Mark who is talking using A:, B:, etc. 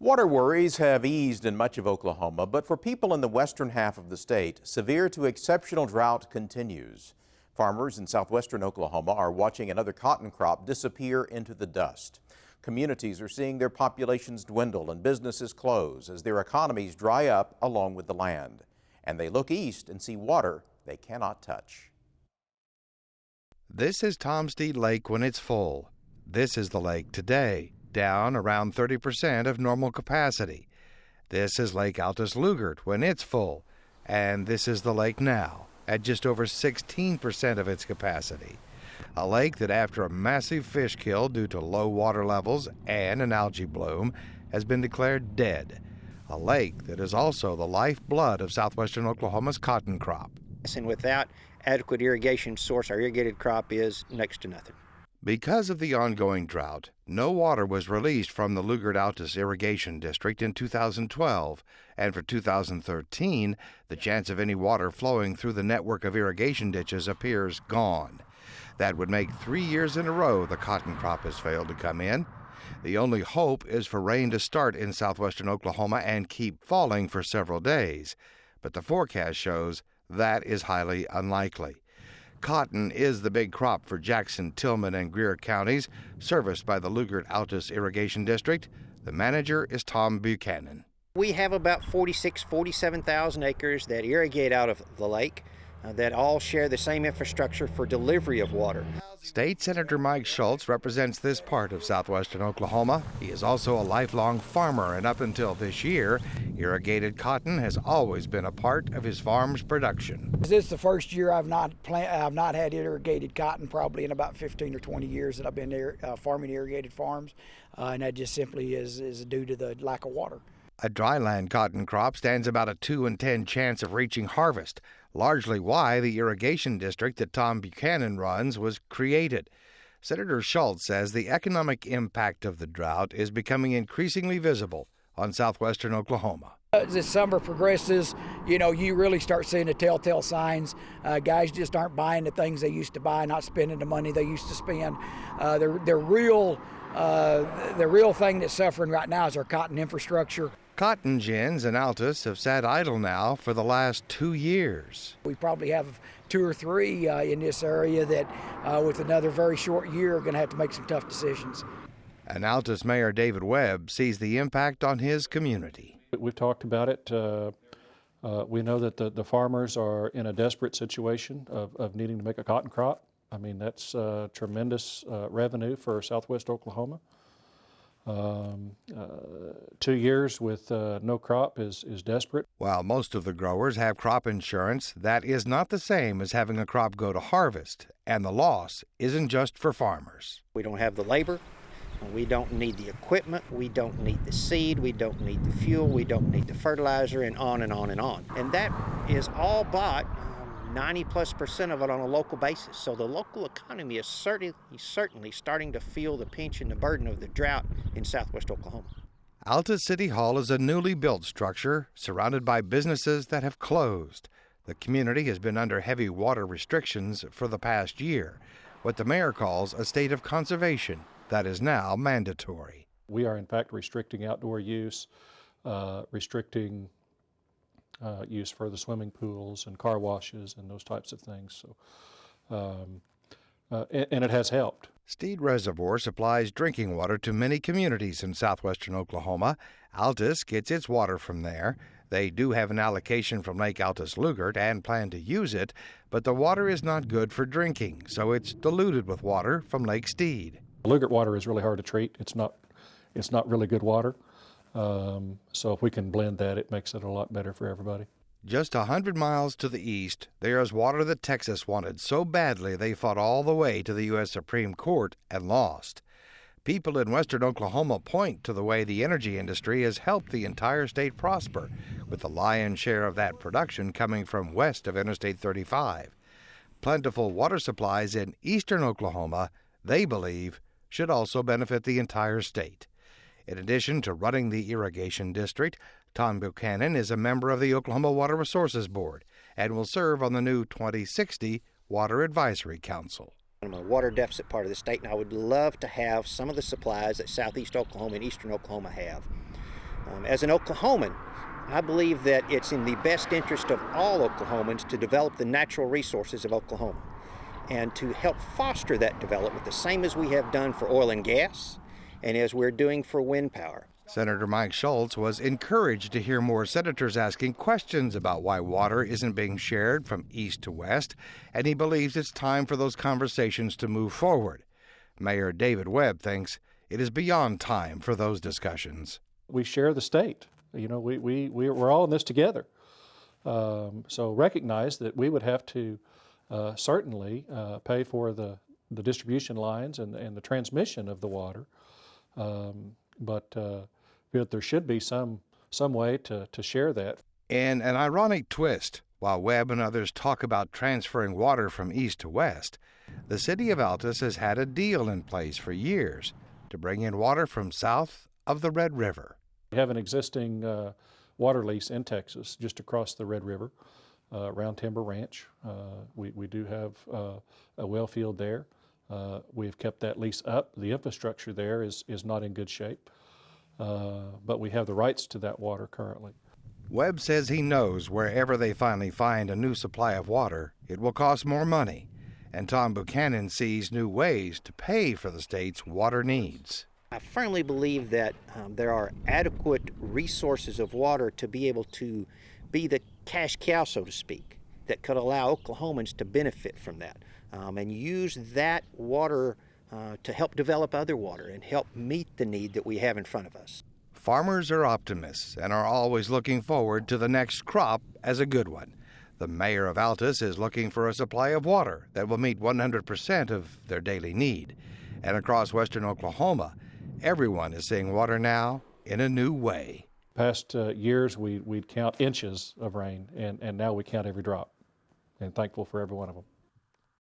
A: Water worries have eased in much of Oklahoma, but for people in the western half of the state, severe to exceptional drought continues. Farmers in southwestern Oklahoma are watching another cotton crop disappear into the dust. Communities are seeing their populations dwindle and businesses close as their economies dry up along with the land. And they look east and see water they cannot touch.
B: This is Tom Steed Lake when it's full. This is the lake today, down around 30% of normal capacity. This is Lake Altus Lugert when it's full, and this is the lake now, at just over 16% of its capacity. A lake that, after a massive fish kill due to low water levels and an algae bloom, has been declared dead. A lake that is also the lifeblood of southwestern Oklahoma's cotton crop.
C: And without adequate irrigation source, our irrigated crop is next to nothing.
B: Because of the ongoing drought, no water was released from the Lugert-Altus irrigation district in 2012, and for 2013, the chance of any water flowing through the network of irrigation ditches appears gone. That would make 3 years in a row the cotton crop has failed to come in. The only hope is for rain to start in southwestern Oklahoma and keep falling for several days, but the forecast shows that is highly unlikely. Cotton is the big crop for Jackson, Tillman, and Greer counties, serviced by the Lugert-Altus Irrigation District. The manager is Tom Buchanan.
C: We have about 47,000 acres that irrigate out of the lake that all share the same infrastructure for delivery of water.
B: State Senator Mike Schultz represents this part of southwestern Oklahoma. He is also a lifelong farmer, and up until this year, irrigated cotton has always been a part of his farm's production.
D: This is the first year I've not had irrigated cotton probably in about 15 or 20 years that I've been farming irrigated farms, and that just simply is due to the lack of water.
B: A dryland cotton crop stands about a 2 in 10 chance of reaching harvest, largely why the irrigation district that Tom Buchanan runs was created. Senator Schultz says the economic impact of the drought is becoming increasingly visible on southwestern Oklahoma.
D: As the summer progresses, you really start seeing the telltale signs. Guys just aren't buying the things they used to buy, not spending the money they used to spend. The real thing that's suffering right now is our cotton infrastructure.
B: Cotton gins and Altus have sat idle now for the last 2 years.
D: We probably have 2 or 3 in this area that with another very short year are going to have to make some tough decisions.
B: And Altus Mayor David Webb sees the impact on his community.
E: We've talked about it. We know that the farmers are in a desperate situation of needing to make a cotton crop. I mean, that's tremendous revenue for southwest Oklahoma. 2 years with no crop is desperate.
B: While most of the growers have crop insurance, that is not the same as having a crop go to harvest, and the loss isn't just for farmers.
C: We don't have the labor, we don't need the equipment, we don't need the seed, we don't need the fuel, we don't need the fertilizer, and on and on and on. And that is all bought 90+% of it on a local basis. So the local economy is certainly starting to feel the pinch and the burden of the drought in southwest Oklahoma.
B: Altus City Hall is a newly built structure surrounded by businesses that have closed. The community has been under heavy water restrictions for the past year, what the mayor calls a state of conservation that is now mandatory.
E: We are in fact restricting outdoor use, restricting use for the swimming pools and car washes and those types of things. So, and it has helped.
B: Steed Reservoir supplies drinking water to many communities in southwestern Oklahoma. Altus gets its water from there. They do have an allocation from Lake Altus Lugert and plan to use it, but the water is not good for drinking, so it's diluted with water from Lake Steed.
E: Lugert water is really hard to treat. It's not really good water. So if we can blend that, it makes it a lot better for everybody.
B: Just 100 miles to the east, there is water that Texas wanted so badly they fought all the way to the U.S. Supreme Court and lost. People in western Oklahoma point to the way the energy industry has helped the entire state prosper, with the lion's share of that production coming from west of Interstate 35. Plentiful water supplies in eastern Oklahoma, they believe, should also benefit the entire state. In addition to running the irrigation district, Tom Buchanan is a member of the Oklahoma Water Resources Board and will serve on the new 2060 Water Advisory Council.
C: I'm a water deficit part of the state, and I would love to have some of the supplies that southeast Oklahoma and eastern Oklahoma have. As an Oklahoman, I believe that it's in the best interest of all Oklahomans to develop the natural resources of Oklahoma and to help foster that development, the same as we have done for oil and gas and as we're doing for wind power.
B: Senator Mike Schultz was encouraged to hear more senators asking questions about why water isn't being shared from east to west, and he believes it's time for those conversations to move forward. Mayor David Webb thinks it is beyond time for those discussions.
E: We share the state. You know, we're all in this together. So recognize that we would have to certainly pay for the distribution lines and the transmission of the water. But there should be some way to share that.
B: In an ironic twist, while Webb and others talk about transferring water from east to west, the city of Altus has had a deal in place for years to bring in water from south of the Red River.
E: We have an existing water lease in Texas just across the Red River, around Timber Ranch. We do have a well field there. We've kept that lease up. The infrastructure there is not in good shape, but we have the rights to that water currently.
B: Webb says he knows wherever they finally find a new supply of water, it will cost more money, and Tom Buchanan sees new ways to pay for the state's water needs.
C: I firmly believe that there are adequate resources of water to be able to be the cash cow, so to speak, that could allow Oklahomans to benefit from that and use that water to help develop other water and help meet the need that we have in front of us.
B: Farmers are optimists and are always looking forward to the next crop as a good one. The mayor of Altus is looking for a supply of water that will meet 100% of their daily need. And across western Oklahoma, everyone is seeing water now in a new way.
E: Past years, we'd count inches of rain, and now we count every drop, and thankful for every one of them.